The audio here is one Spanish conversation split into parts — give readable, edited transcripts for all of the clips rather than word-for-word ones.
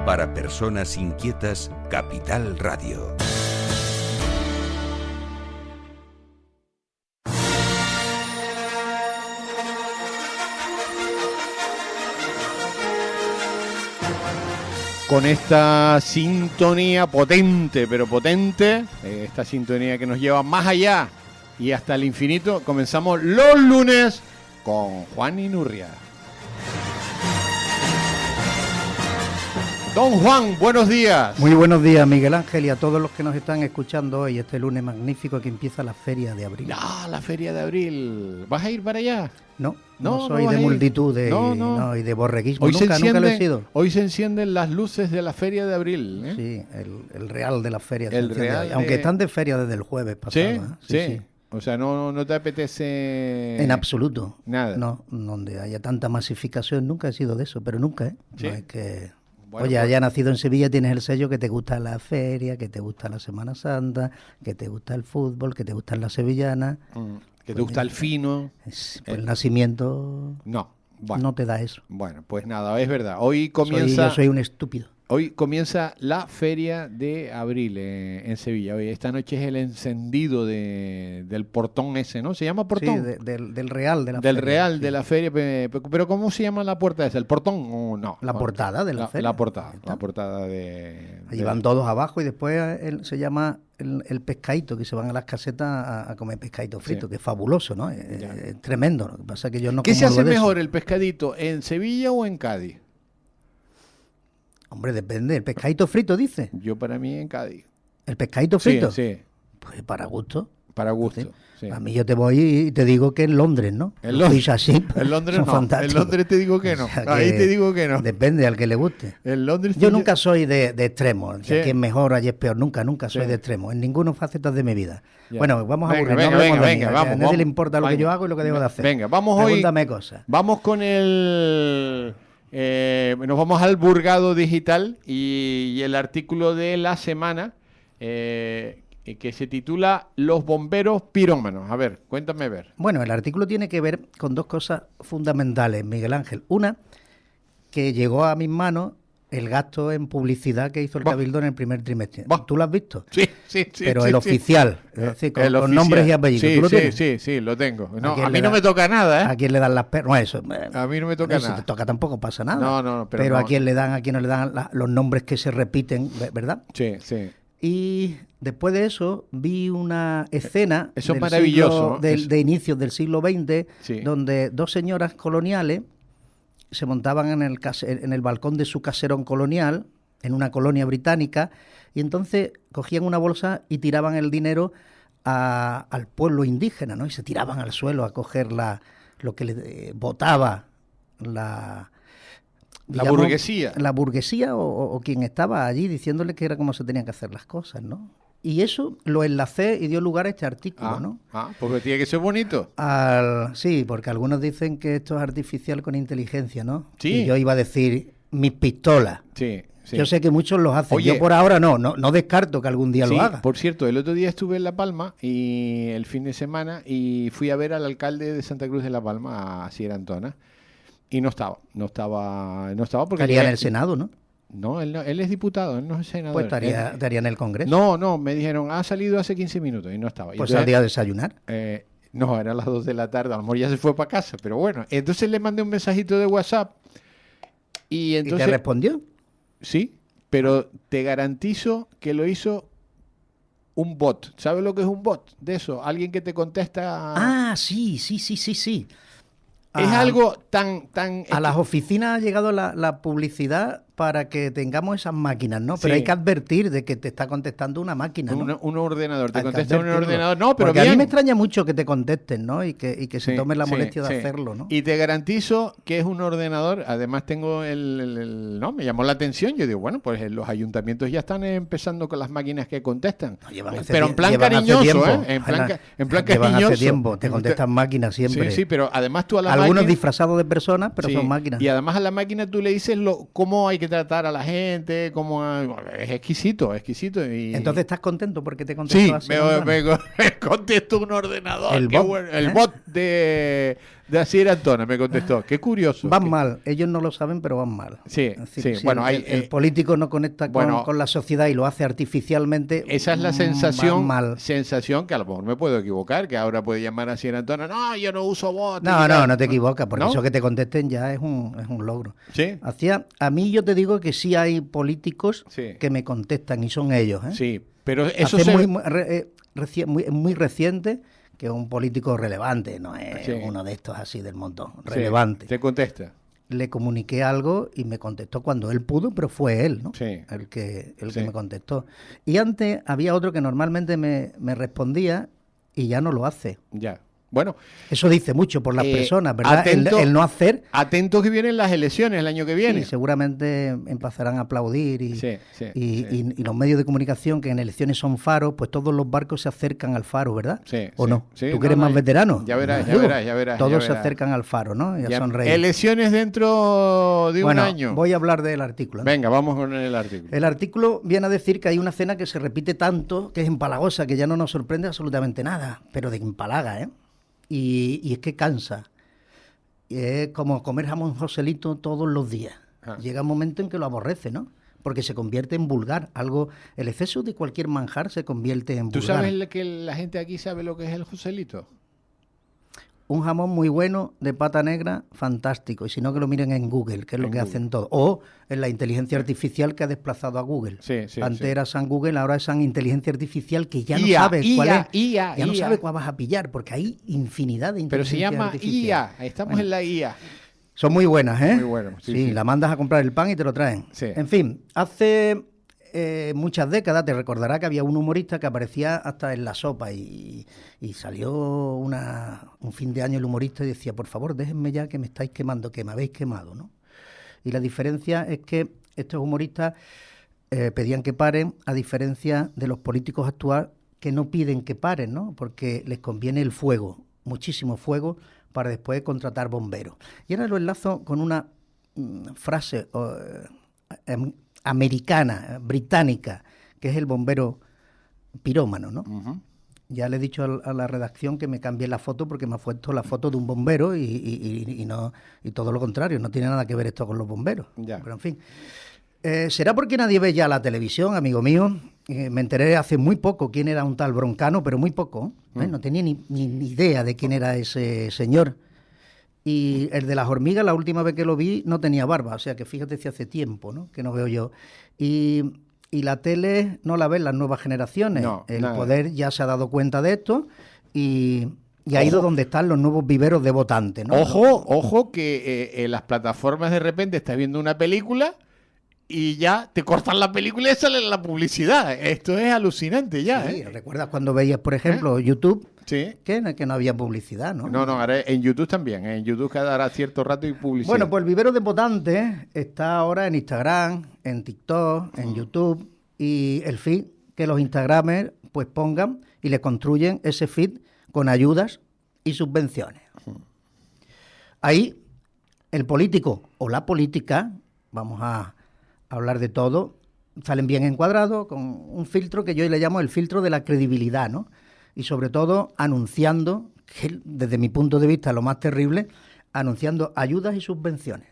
Para personas inquietas, Capital Radio. Con esta sintonía potente, pero potente, esta sintonía que nos lleva más allá y hasta el infinito, comenzamos los lunes con Juan Inurria. Don Juan, buenos días. Muy buenos días, Miguel Ángel, y a todos los que nos están escuchando hoy, este lunes magnífico que empieza la Feria de Abril. Ah, la Feria de Abril. ¿Vas a ir para allá? No No soy vas de a ir. multitud y de borreguismo. Nunca lo he sido. Hoy se encienden las luces de la Feria de Abril. ¿Eh? Sí, el real de la feria. El real aunque están de feria desde el jueves pasado. ¿Sí? ¿eh? Sí. O sea, no te apetece... En absoluto. Nada. No, donde haya tanta masificación, nunca he sido de eso, pero nunca, ¿eh? ¿Sí? No es que... Bueno, Oye, pues... haya nacido en Sevilla, tienes el sello que te gusta la feria, que te gusta la Semana Santa, que te gusta el fútbol, que te gustan las sevillanas. Que te gusta el fino. Pues el nacimiento No, bueno. no te da eso. Bueno, pues nada, es verdad. Hoy comienza... Yo soy un estúpido. Hoy comienza la Feria de Abril en Sevilla. Hoy, esta noche es el encendido del portón ese, ¿no? ¿Se llama portón? Sí, del real de la del feria. real Sí. de la feria. Pero ¿cómo se llama la puerta esa? ¿El portón o no? La portada de la feria. La portada. ¿Está? La portada de... Ahí van todos abajo y después se llama el pescadito, que se van a las casetas a comer pescadito frito, Sí. que es fabuloso, ¿no? Es tremendo. Lo que pasa es que yo no ¿Qué como se hace algo de mejor, eso. el pescadito, en Sevilla o en Cádiz? Hombre, depende. ¿El pescadito frito, dice? Yo para mí en Cádiz. ¿El pescadito frito? Sí, Pues para gusto. para gusto. Sí. Sí. A mí yo te voy y te digo que en Londres, ¿no? En Los Londres, fish así, en Londres son no. fantásticos. En Londres te digo que no. O sea Ahí que te digo que no. Depende al que le guste. En Londres Yo nunca soy de extremos. Sí. Aquí es mejor, allí es peor. Nunca soy Sí. de extremos. En ninguna faceta de mi vida. Ya. Bueno, vamos a Venga, aburrir. venga, no hablemos venga, de mí. venga, A vamos, nadie le vamos. importa lo que yo hago y lo que dejo de hacer. Venga, vamos Pregúntame hoy. cosas. Vamos con nos vamos al Burgado Digital y el artículo de la semana que se titula Los bomberos pirómanos. A ver, cuéntame a ver. Bueno, el artículo tiene que ver con dos cosas fundamentales, Miguel Ángel. Una, que llegó a mis manos el gasto en publicidad que hizo el Bah. Cabildo en el primer trimestre. Bah. ¿Tú lo has visto? Sí. Pero sí, el sí. oficial, es decir, con El oficial. nombres y apellidos. ¿Tú lo tienes? Sí, lo tengo. No, quién a le mí no da? me toca nada, ¿A ¿eh? quién le dan las perras? No, eso. A mí no me toca Si nada. te toca tampoco pasa nada. No, pero no. a quién le dan, a quién no le dan los nombres que se repiten, ¿verdad? Sí. Y después de eso vi una escena Eso es del maravilloso, ¿no? de inicios del siglo XX, Sí. donde dos señoras coloniales se montaban en el balcón de su caserón colonial, en una colonia británica, y entonces cogían una bolsa y tiraban el dinero al pueblo indígena, ¿no? Y se tiraban al suelo a coger lo que le botaba La digamos, burguesía. la burguesía o quien estaba allí diciéndole que era como se tenían que hacer las cosas, ¿no? Y eso lo enlacé y dio lugar a este artículo, ¿no? Porque tiene que ser bonito. Sí, porque algunos dicen que esto es artificial con inteligencia, ¿no? Sí. Y yo iba a decir mis pistolas. Sí. Yo sé que muchos los hacen. Oye, yo por ahora no descarto que algún día Sí, lo haga. por cierto, el otro día estuve en La Palma y el fin de semana y fui a ver al alcalde de Santa Cruz de La Palma, a Sierra Antona, y no estaba porque Estaría en llegué- el Senado, ¿no? No, él es diputado, él no es senador. Pues estaría en el Congreso. No, me dijeron, ha salido hace 15 minutos y no estaba. Y Pues entonces, saldría a desayunar. no, eran las 2 de la tarde, a lo mejor ya se fue para casa, pero bueno, entonces le mandé un mensajito de WhatsApp y ¿Y entonces... te respondió? Sí, pero te garantizo que lo hizo un bot. ¿Sabes lo que es un bot? De eso, alguien que te contesta. Ah, sí. Es algo tan... A las oficinas ha llegado la publicidad para que tengamos esas máquinas, ¿no? Pero Sí. hay que advertir de que te está contestando una máquina, ¿no? un ordenador. Te Hay que contesta un advertirlo. ordenador. No, pero porque bien. a mí me extraña mucho que te contesten, ¿no? Y que se Sí, tomen la sí, molestia de sí. hacerlo, ¿no? Y te garantizo que es un ordenador. Además tengo no, me llamó la atención. Yo digo, bueno, pues los ayuntamientos ya están empezando con las máquinas que contestan. No, llevan hace pero en plan llevan hace cariñoso, tiempo. ¿eh? En plan Llevan cariñoso. hace tiempo, te contestan máquinas siempre. Sí, pero además tú a la Algunos máquina... disfrazados de personas, pero Sí, son máquinas. Y además a la máquina tú le dices cómo hay que tratar a la gente, es exquisito. Y... Entonces, ¿estás contento porque te contestó Sí, así? me contesto un ordenador. El qué bot, bueno. El ¿eh? bot de de Asier Antona, me contestó. Qué curioso. Van mal, ellos no lo saben, pero van mal. Sí, Es decir, sí. si Bueno, el político no conecta con la sociedad y lo hace artificialmente. Esa es la mal. sensación que a lo mejor me puedo equivocar, que ahora puede llamar a Asier Antona. No, yo no uso bot. No te equivocas, porque ¿No? eso que te contesten ya es un logro. Sí. A mí yo te digo que sí hay políticos Sí. que me contestan y son ellos. Sí, pero eso Hace se... muy reciente que un político relevante, no es Sí. uno de estos así del montón, Sí, relevante. te contesta. Le comuniqué algo y me contestó cuando él pudo, pero fue él, ¿no? Sí. El que Sí. me contestó. Y antes había otro que normalmente me respondía y ya no lo hace. Ya. Bueno, Eso dice mucho por las personas, ¿verdad? atento- El no hacer. atentos que vienen las elecciones el año que viene. Y seguramente empezarán a aplaudir Sí, sí, y sí. los medios de comunicación que en elecciones son faros, pues todos los barcos se acercan al faro, ¿verdad? Sí, ¿O sí, no? sí, ¿Tú que eres no, más veterano? ya verás, ya Digo, verás, ya verás, Todos ya se verás. acercan al faro, ¿no? Y a Ya, sonreír. elecciones dentro de Bueno, un año. voy a hablar del artículo, ¿no? Venga, vamos con el artículo. El artículo viene a decir que hay una cena que se repite tanto, que es empalagosa, que ya no nos sorprende absolutamente nada, pero de empalaga, ¿eh? Y es que cansa. Es como comer jamón Joselito todos los días. Ah. Llega un momento en que lo aborrece, ¿no? Porque se convierte en vulgar. El exceso de cualquier manjar se convierte en ¿Tú vulgar. sabes que la gente aquí sabe lo que es el Joselito? Un jamón muy bueno, de pata negra, fantástico. Y si no, que lo miren en Google, que es lo En que Google. hacen todos. O en la inteligencia artificial que ha desplazado a Google. Sí, sí, Antes sí. era San Google, ahora es San Inteligencia Artificial, que ya no IA, sabe cuál es. IA, Ya no IA. sabe cuál vas a pillar, porque hay infinidad de Pero se inteligencia llama artificial. IA. Estamos Bueno, en la IA. Son muy buenas, ¿eh? Muy bueno, sí, sí. la mandas a comprar el pan y te lo traen. Sí. En fin, hace muchas décadas te recordará que había un humorista que aparecía hasta en la sopa y salió un fin de año el humorista y decía, por favor, déjenme ya que me estáis quemando, que me habéis quemado, ¿no? Y la diferencia es que estos humoristas pedían que paren, a diferencia de los políticos actuales que no piden que paren, ¿no? Porque les conviene el fuego, muchísimo fuego, para después contratar bomberos. Y ahora lo enlazo con una frase americana, británica, que es el bombero pirómano, ¿no? Ujú. Ya le he dicho a la redacción que me cambie la foto porque me ha puesto la foto de un bombero y todo lo contrario, no tiene nada que ver esto con los bomberos. Ya. Pero en fin. ¿Será porque nadie ve ya la televisión, amigo mío? Me enteré hace muy poco quién era un tal Broncano, pero muy poco. No tenía ni idea de quién era ese señor. Y el de las hormigas, la última vez que lo vi, no tenía barba. O sea que fíjate si hace tiempo, ¿no? Que no veo yo. Y la tele no la ven las nuevas generaciones. No, el nada. poder ya se ha dado cuenta de esto y ha ido donde están los nuevos viveros de votantes, ¿no? Ojo que en las plataformas de repente estás viendo una película y ya te cortan la película y sale la publicidad. Esto es alucinante ya, Sí, ¿eh? ¿recuerdas cuando veías, por ejemplo, YouTube? Sí. Que no había publicidad, ¿no? No, ahora en YouTube también. En YouTube cada cierto rato hay publicidad. Bueno, pues el vivero de votantes está ahora en Instagram, en TikTok, en YouTube, y el feed que los Instagramers pues pongan y le construyen ese feed con ayudas y subvenciones. Ahí el político o la política, vamos a hablar de todo, salen bien encuadrados con un filtro que yo le llamo el filtro de la credibilidad, ¿no? Y sobre todo anunciando, que desde mi punto de vista lo más terrible, anunciando ayudas y subvenciones.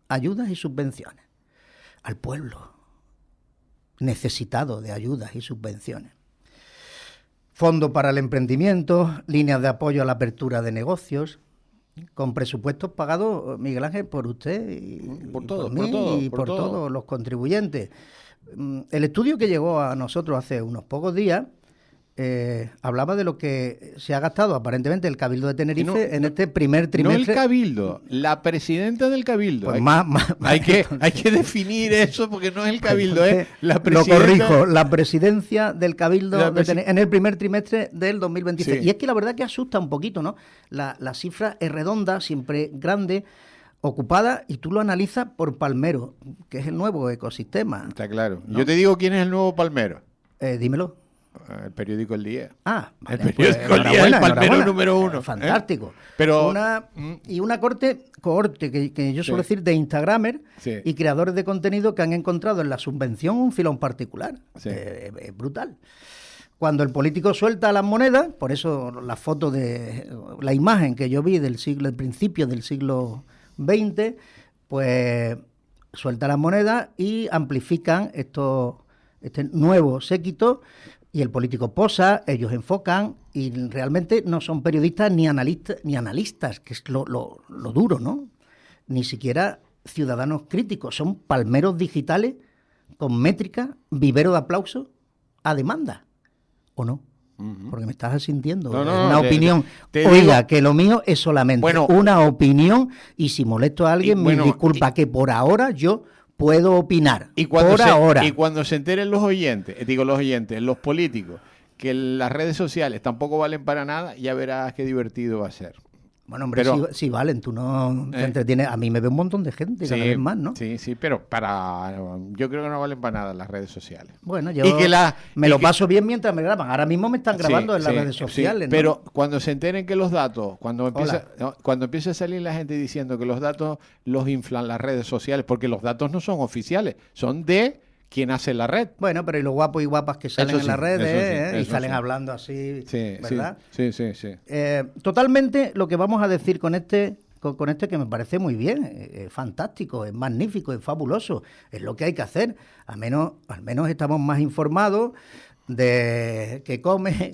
Ayudas y subvenciones al pueblo necesitado de ayudas y subvenciones. Fondo para el emprendimiento, líneas de apoyo a la apertura de negocios, con presupuestos pagados, Miguel Ángel, por usted y Por y todos, mí por todos, y por por todos. todos los contribuyentes. El estudio que llegó a nosotros hace unos pocos días hablaba de lo que se ha gastado aparentemente el Cabildo de Tenerife en este primer No trimestre. el Cabildo, la presidenta del Cabildo. Pues más, hay que definir eso porque no es el Cabildo, es la Lo presidenta. corrijo, la presidencia del Cabildo La en el primer trimestre del 2026. Sí. Y es que la verdad que asusta un poquito, ¿no? La cifra es redonda, siempre grande, ocupada, y tú lo analizas por Palmero, que es el nuevo ecosistema. Está claro. Yo te digo quién es el nuevo palmero. Dímelo. El periódico El Día. Ah, El vale, periódico El Día es el enhorabuena, palmero enhorabuena. número uno. Fantástico. Pero Y una cohorte que yo suelo Sí. decir de Instagramers Sí. y creadores de contenido que han encontrado en la subvención un filón particular. Sí. Es brutal. Cuando el político suelta las monedas, por eso la foto de la imagen que yo vi del principio del siglo XX, pues suelta las monedas y amplifican este nuevo séquito, y el político posa, ellos enfocan, y realmente no son periodistas ni analistas, que es lo duro, ¿no? Ni siquiera ciudadanos críticos, son palmeros digitales con métrica, vivero de aplauso a demanda, ¿o no? Porque me estás asintiendo. No, una opinión. Oiga, que lo mío es solamente una opinión, y si molesto a alguien, me disculpa, que por ahora yo puedo opinar. Y cuando se enteren los oyentes, los políticos, que las redes sociales tampoco valen para nada, ya verás qué divertido va a ser. Bueno, hombre, sí valen, tú no te entretienes. A mí me ve un montón de gente, cada vez más, ¿no? Sí, pero yo creo que no valen para nada las redes sociales. Bueno, yo paso bien mientras me graban. Ahora mismo me están grabando en las redes sociales, ¿no? Pero cuando se enteren que los datos, cuando empieza a salir la gente diciendo que los datos los inflan las redes sociales, porque los datos no son oficiales, son de quien hace la red. Bueno, pero y los guapos y guapas que salen en las redes, y salen hablando así, ¿verdad? Sí. Totalmente lo que vamos a decir con este que me parece muy bien, es fantástico, es magnífico, es fabuloso, es lo que hay que hacer. Al menos estamos más informados de qué comen,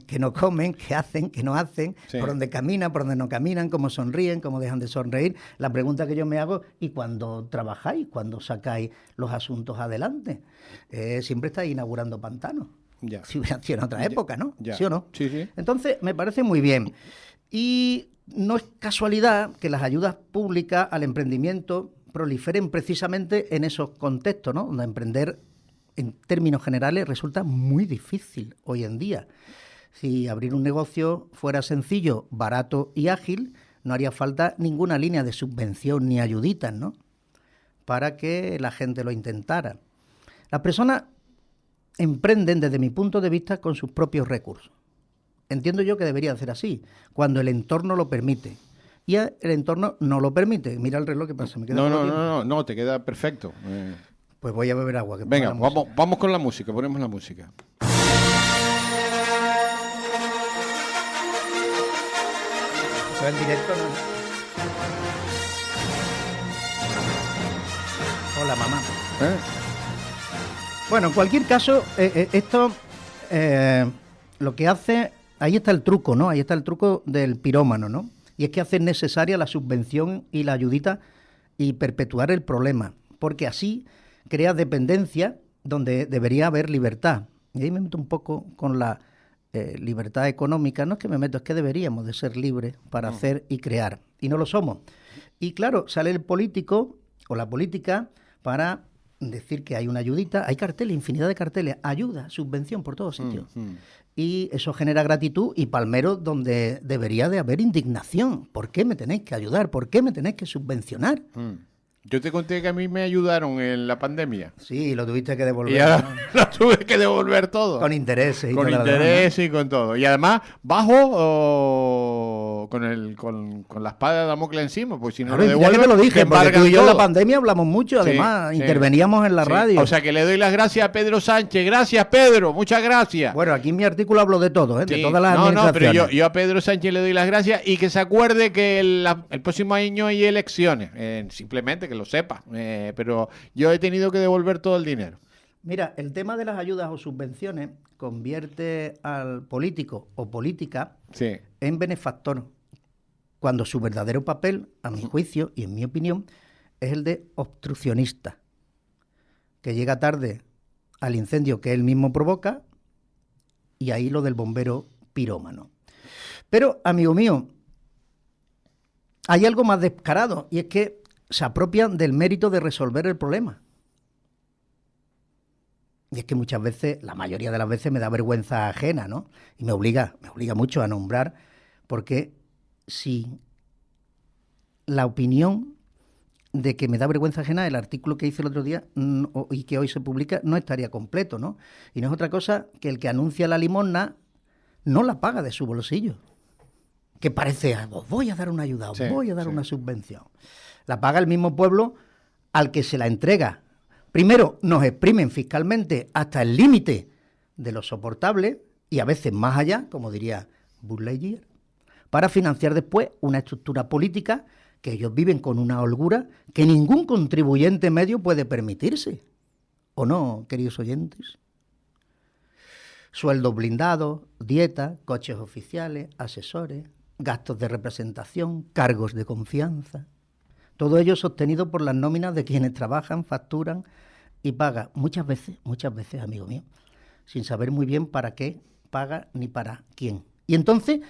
que no comen, qué hacen, qué no hacen, por dónde caminan, por dónde no caminan, cómo sonríen, cómo dejan de sonreír. La pregunta que yo me hago, ¿y cuándo trabajáis? ¿Cuándo sacáis los asuntos adelante? Siempre estáis inaugurando pantanos. Ya. Si hubiera sido en otra época, ¿no? Ya. ¿Sí o no? Sí. Entonces, me parece muy bien. Y no es casualidad que las ayudas públicas al emprendimiento proliferen precisamente en esos contextos, ¿no? Donde emprender, en términos generales, resulta muy difícil hoy en día. Si abrir un negocio fuera sencillo, barato y ágil, no haría falta ninguna línea de subvención ni ayuditas, ¿no?, para que la gente lo intentara. Las personas emprenden, desde mi punto de vista, con sus propios recursos. Entiendo yo que debería ser así, cuando el entorno lo permite. Y el entorno no lo permite. Mira el reloj, ¿qué pasa? ¿Me queda No, te queda perfecto. Pues voy a beber agua. Venga, vamos con la música, ponemos la música. Eso en directo, ¿no? Hola, mamá. Bueno, en cualquier caso, esto lo que hace, ahí está el truco, ¿no? Ahí está el truco del pirómano, ¿no? Y es que hace necesaria la subvención y la ayudita y perpetuar el problema, porque así crea dependencia donde debería haber libertad. Y ahí me meto un poco con la libertad económica. No es que me meto, es que deberíamos de ser libres para hacer y crear, y no lo somos. Y claro, sale el político o la política para decir que hay una ayudita, hay carteles, infinidad de carteles, ayuda, subvención por todos sitios. Y eso genera gratitud y palmeros donde debería de haber indignación. ¿Por qué me tenéis que ayudar? ¿Por qué me tenéis que subvencionar? Yo te conté que a mí me ayudaron en la pandemia. Sí, lo tuviste que devolver. Y ahora lo tuve que devolver todo. Con intereses. Con intereses y con todo. Y además, bajo con la espada de Damocles encima, pues si no claro, lo devuelves, ya que te lo dije, porque tú y yo en la pandemia hablamos mucho, sí, además, interveníamos en la radio. O sea que le doy las gracias a Pedro Sánchez. Gracias, Pedro, muchas gracias. Bueno, aquí en mi artículo hablo de todo, de todas las administraciones. No, pero yo a Pedro Sánchez le doy las gracias y que se acuerde que el próximo año hay elecciones. Simplemente que lo sepa. Pero yo he tenido que devolver todo el dinero. Mira, el tema de las ayudas o subvenciones convierte al político o política en benefactor, cuando su verdadero papel, a mi juicio y en mi opinión, es el de obstruccionista, que llega tarde al incendio que él mismo provoca, y ahí lo del bombero pirómano. Pero, amigo mío, hay algo más descarado, y es que se apropian del mérito de resolver el problema. Y es que muchas veces, la mayoría de las veces, me da vergüenza ajena, ¿no? Y me obliga mucho a nombrar, porque si la opinión de que me da vergüenza ajena, el artículo que hice el otro día y que hoy se publica, no estaría completo, ¿no? Y no es otra cosa que el que anuncia la limosna no la paga de su bolsillo. Que parece, os voy a dar una ayuda, os voy a dar una subvención. La paga el mismo pueblo al que se la entrega. Primero, nos exprimen fiscalmente hasta el límite de lo soportable, y a veces más allá, como diría Buzz Lightyear, para financiar después una estructura política que ellos viven con una holgura que ningún contribuyente medio puede permitirse. ¿O no, queridos oyentes? Sueldos blindados, dietas, coches oficiales, asesores, gastos de representación, cargos de confianza. Todo ello sostenido por las nóminas de quienes trabajan, facturan y pagan. Muchas veces, amigo mío, sin saber muy bien para qué paga ni para quién. Y entonces,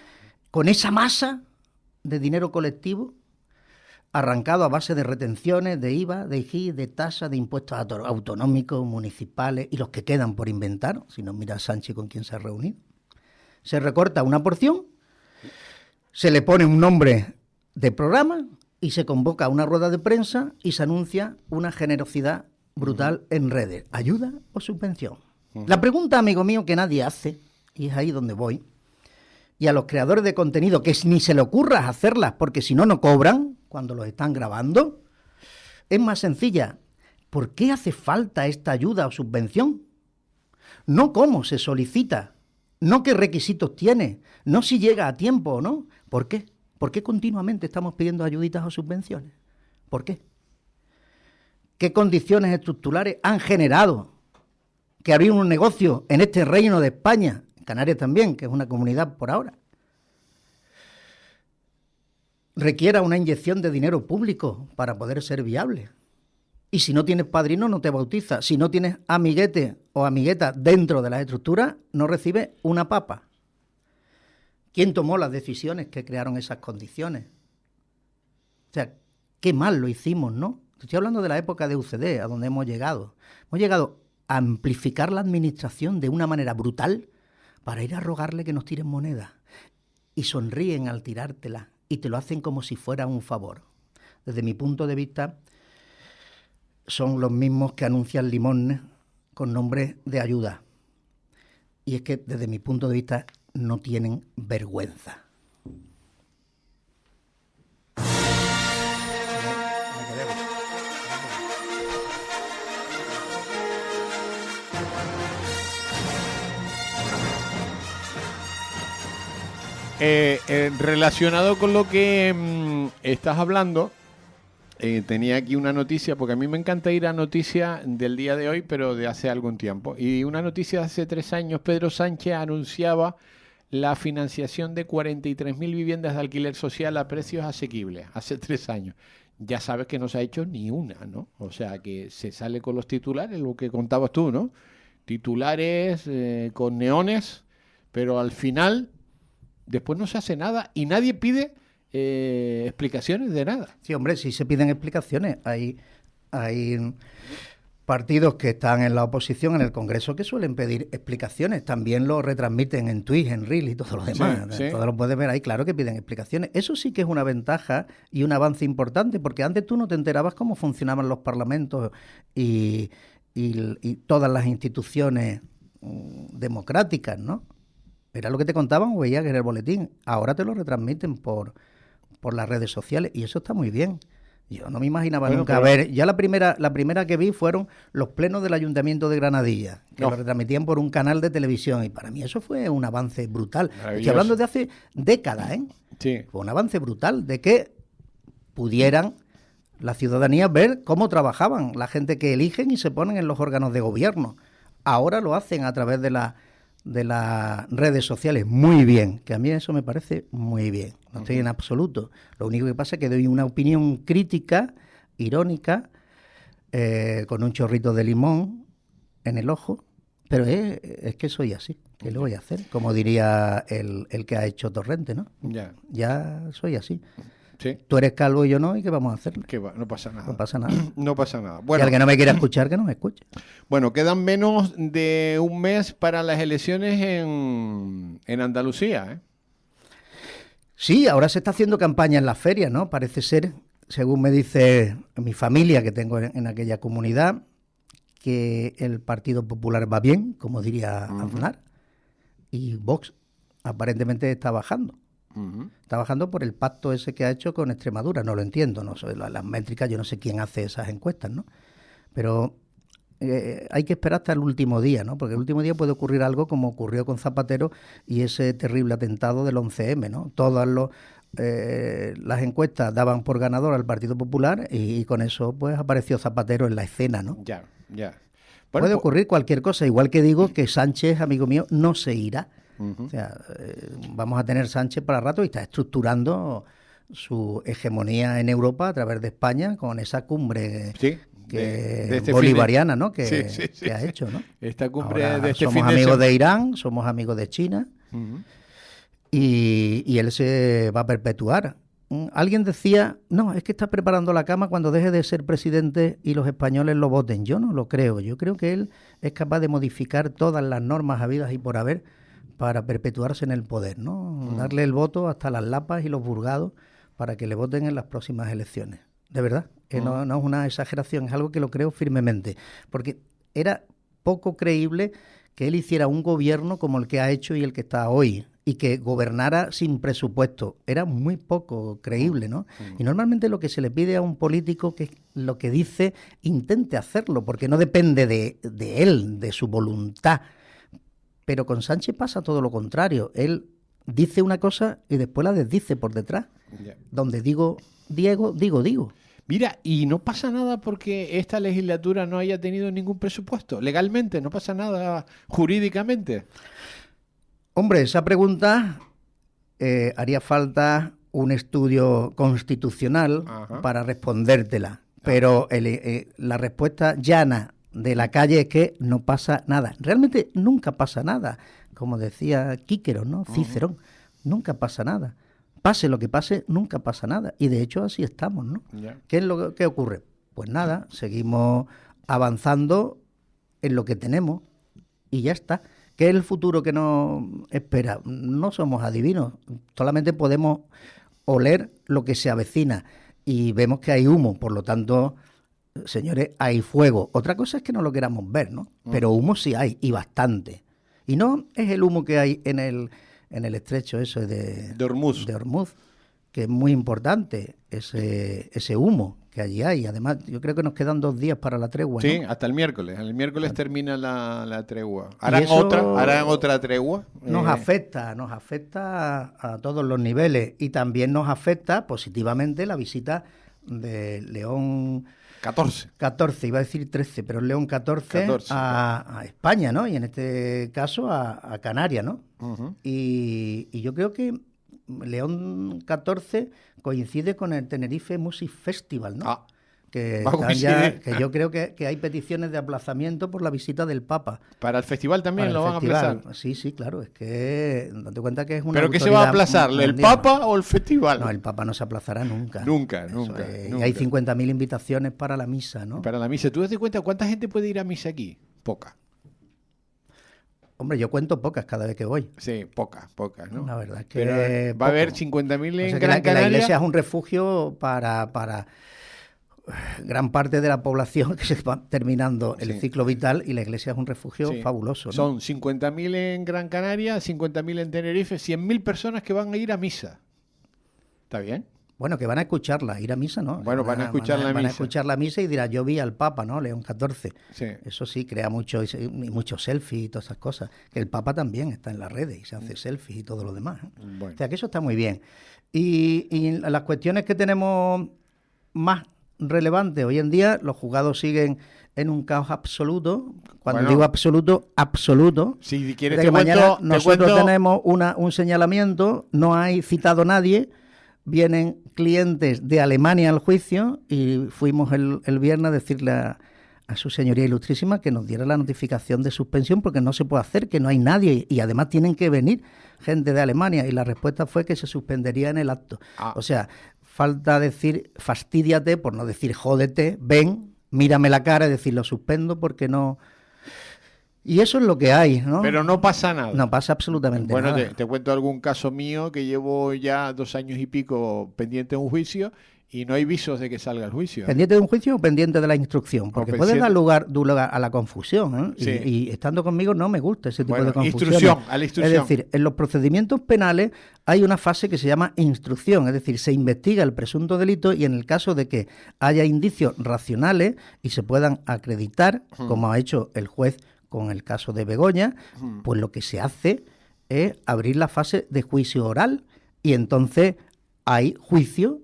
con esa masa de dinero colectivo, arrancado a base de retenciones, de IVA, de IGI, de tasas, de impuestos autonómicos, municipales y los que quedan por inventar, si no mira Sánchez con quien se ha reunido, se recorta una porción, se le pone un nombre de programa y se convoca una rueda de prensa y se anuncia una generosidad brutal en redes. ¿Ayuda o subvención? La pregunta, amigo mío, que nadie hace, y es ahí donde voy, y a los creadores de contenido que ni se le ocurra hacerlas porque si no, no cobran cuando los están grabando, es más sencilla. ¿Por qué hace falta esta ayuda o subvención? No cómo se solicita, no qué requisitos tiene, no si llega a tiempo o no. ¿Por qué? ¿Por qué continuamente estamos pidiendo ayuditas o subvenciones? ¿Por qué? ¿Qué condiciones estructurales han generado que abrir un negocio en este reino de España, en Canarias también, que es una comunidad por ahora, requiera una inyección de dinero público para poder ser viable? Y si no tienes padrino, no te bautizas. Si no tienes amiguete o amigueta dentro de las estructuras, no recibes una papa. ¿Quién tomó las decisiones que crearon esas condiciones? O sea, qué mal lo hicimos, ¿no? Estoy hablando de la época de UCD, a donde hemos llegado. Hemos llegado a amplificar la administración de una manera brutal para ir a rogarle que nos tiren moneda. Y sonríen al tirártela y te lo hacen como si fuera un favor. Desde mi punto de vista, son los mismos que anuncian limones con nombre de ayuda. Y es que desde mi punto de vista no tienen vergüenza. Relacionado con lo que estás hablando, tenía aquí una noticia, porque a mí me encanta ir a noticias del día de hoy, pero de hace algún tiempo. Y una noticia de hace 3 años, Pedro Sánchez anunciaba la financiación de 43.000 viviendas de alquiler social a precios asequibles, hace 3 años. Ya sabes que no se ha hecho ni una, ¿no? O sea, que se sale con los titulares, lo que contabas tú, ¿no? Titulares con neones, pero al final después no se hace nada y nadie pide explicaciones de nada. Sí, hombre, sí se piden explicaciones. Hay partidos que están en la oposición en el Congreso que suelen pedir explicaciones. También lo retransmiten en Twitch, en Reel y todo lo demás. Sí, sí. Todo lo puedes ver ahí, claro que piden explicaciones. Eso sí que es una ventaja y un avance importante, porque antes tú no te enterabas cómo funcionaban los parlamentos y todas las instituciones democráticas, ¿no? Era lo que te contaban o veías en el boletín. Ahora te lo retransmiten por las redes sociales y eso está muy bien. Yo no me imaginaba nunca. A ver, ya la primera que vi fueron los plenos del Ayuntamiento de Granadilla, que lo retransmitían por un canal de televisión y para mí eso fue un avance brutal. Estoy hablando de hace décadas, ¿eh? Sí. Fue un avance brutal de que pudieran la ciudadanía ver cómo trabajaban la gente que eligen y se ponen en los órganos de gobierno. Ahora lo hacen a través de las redes sociales. Muy bien, que a mí eso me parece muy bien. No estoy en absoluto. Lo único que pasa es que doy una opinión crítica, irónica, con un chorrito de limón en el ojo, pero es que soy así. ¿Qué le voy a hacer? Como diría el que ha hecho Torrente, ¿no? Ya soy así. Sí. Tú eres calvo y yo no, ¿y qué vamos a hacer? No pasa nada. No pasa nada. No pasa nada. Bueno, y al que no me quiera escuchar, que no me escuche. Bueno, quedan menos de un mes para las elecciones en Andalucía, ¿eh? Sí, ahora se está haciendo campaña en las ferias, ¿no? Parece ser, según me dice mi familia que tengo en aquella comunidad, que el Partido Popular va bien, como diría Aznar, y Vox aparentemente está bajando. Está bajando por el pacto ese que ha hecho con Extremadura. No lo entiendo, no sé, las métricas, yo no sé quién hace esas encuestas, ¿no? Pero hay que esperar hasta el último día, ¿no? Porque el último día puede ocurrir algo como ocurrió con Zapatero y ese terrible atentado del 11M, ¿no? Las encuestas daban por ganador al Partido Popular y con eso pues apareció Zapatero en la escena, ¿no? Ya. Bueno, puede ocurrir cualquier cosa, igual que digo que Sánchez, amigo mío, no se irá. O sea, vamos a tener Sánchez para rato y está estructurando su hegemonía en Europa a través de España con esa cumbre bolivariana, ¿no? Que ha hecho, ¿no? Esta cumbre Ahora de este somos fin de amigos semana. de Irán, somos amigos de China y él se va a perpetuar. Alguien decía, no, es que está preparando la cama cuando deje de ser presidente y los españoles lo voten. Yo no lo creo. Yo creo que él es capaz de modificar todas las normas habidas y por haber para perpetuarse en el poder, ¿no? Darle el voto hasta las lapas y los burgados para que le voten en las próximas elecciones. De verdad, que no es una exageración, es algo que lo creo firmemente. Porque era poco creíble que él hiciera un gobierno como el que ha hecho y el que está hoy, y que gobernara sin presupuesto. Era muy poco creíble, ¿no? Y normalmente lo que se le pide a un político, que lo que dice, intente hacerlo, porque no depende de él, de su voluntad. Pero con Sánchez pasa todo lo contrario. Él dice una cosa y después la desdice por detrás. Donde digo Diego, digo. Mira, y no pasa nada porque esta legislatura no haya tenido ningún presupuesto. Legalmente, no pasa nada jurídicamente. Hombre, esa pregunta haría falta un estudio constitucional para respondértela. Pero la respuesta llana de la calle es que no pasa nada. Realmente nunca pasa nada. Como decía Quíquero, ¿no? Cicerón, nunca pasa nada. Pase lo que pase, nunca pasa nada. Y de hecho así estamos, ¿no? ¿Qué es lo que ocurre? Pues nada, seguimos avanzando en lo que tenemos y ya está. ¿Qué es el futuro que nos espera? No somos adivinos, solamente podemos oler lo que se avecina y vemos que hay humo, por lo tanto, señores, hay fuego. Otra cosa es que no lo queramos ver, ¿no? Pero humo sí hay, y bastante. Y no es el humo que hay en el estrecho eso de Hormuz, que es muy importante ese humo que allí hay. Además, yo creo que nos quedan 2 días para la tregua, ¿no? Sí, hasta el miércoles. El miércoles termina la tregua. ¿Harán otra tregua? Nos afecta a todos los niveles y también nos afecta positivamente la visita de León 14, iba a decir 13, pero León 14 a España, ¿no? Y en este caso a Canarias, ¿no? Y yo creo que León 14 coincide con el Tenerife Music Festival, ¿no? Que yo creo que hay peticiones de aplazamiento por la visita del Papa. ¿Para el festival también lo van a aplazar? Sí, claro, es que date cuenta que es una ¿Pero qué se va a aplazar, el Papa o el festival? No, el Papa no se aplazará nunca. Nunca. Y hay 50.000 invitaciones para la misa, ¿no? Para la misa. ¿Tú te das cuenta cuánta gente puede ir a misa aquí? Poca. Hombre, yo cuento pocas cada vez que voy. Sí, pocas, ¿no? La verdad es que pero va a haber 50.000 en Gran que la Canaria. iglesia es un refugio para gran parte de la población que se va terminando el ciclo vital y la iglesia es un refugio fabuloso, ¿no? Son 50.000 en Gran Canaria, 50.000 en Tenerife, 100.000 personas que van a ir a misa. ¿Está bien? Bueno, que van a escucharla, ir a misa, ¿no? Bueno, van a escuchar la misa. Van a escuchar la misa y dirán, yo vi al Papa, ¿no? León XIV. Sí. Eso sí, crea muchos selfies y todas esas cosas. Que el Papa también está en las redes y se hace selfies y todo lo demás, ¿eh? Bueno. O sea, que eso está muy bien. Y las cuestiones que tenemos más relevantes hoy en día, los juzgados siguen en un caos absoluto. Cuando digo absoluto. Si quieres que mañana nosotros tenemos un señalamiento, no hay citado nadie. Vienen clientes de Alemania al juicio y fuimos el viernes a decirle a su señoría ilustrísima que nos diera la notificación de suspensión porque no se puede hacer, que no hay nadie y además tienen que venir gente de Alemania y la respuesta fue que se suspendería en el acto. O sea, falta decir fastídiate, por no decir jódete, ven, mírame la cara y decir lo suspendo porque no... Y eso es lo que hay, ¿no? Pero no pasa nada. No pasa absolutamente nada. Bueno, te cuento algún caso mío que llevo ya 2 años y pico pendiente de un juicio y no hay visos de que salga el juicio. ¿Pendiente de un juicio o pendiente de la instrucción? Porque puede dar lugar a la confusión, ¿eh? Sí. Y estando conmigo no me gusta ese tipo de confusión. A la instrucción. Es decir, en los procedimientos penales hay una fase que se llama instrucción, es decir, se investiga el presunto delito y en el caso de que haya indicios racionales y se puedan acreditar, como ha hecho el juez con el caso de Begoña, pues lo que se hace es abrir la fase de juicio oral y entonces hay juicio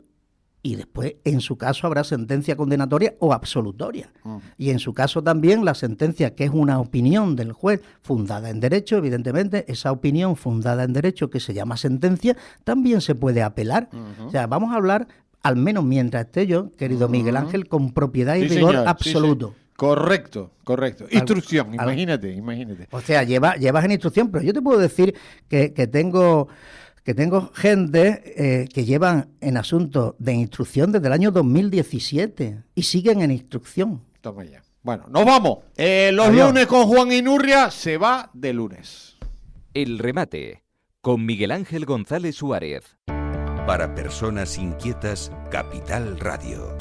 y después, en su caso, habrá sentencia condenatoria o absolutoria. Y en su caso también la sentencia, que es una opinión del juez fundada en derecho, evidentemente, esa opinión fundada en derecho que se llama sentencia, también se puede apelar. O sea, vamos a hablar, al menos mientras esté yo, querido Miguel Ángel, con propiedad y rigor absoluto. Sí. Correcto. Instrucción, imagínate. O sea, llevas en instrucción, pero yo te puedo decir que tengo gente que llevan en asuntos de instrucción desde el año 2017 y siguen en instrucción. Toma ya. Bueno, nos vamos. Los Adiós. lunes con Juan Inurria se va de lunes. El remate con Miguel Ángel González Suárez. Para personas inquietas, Capital Radio.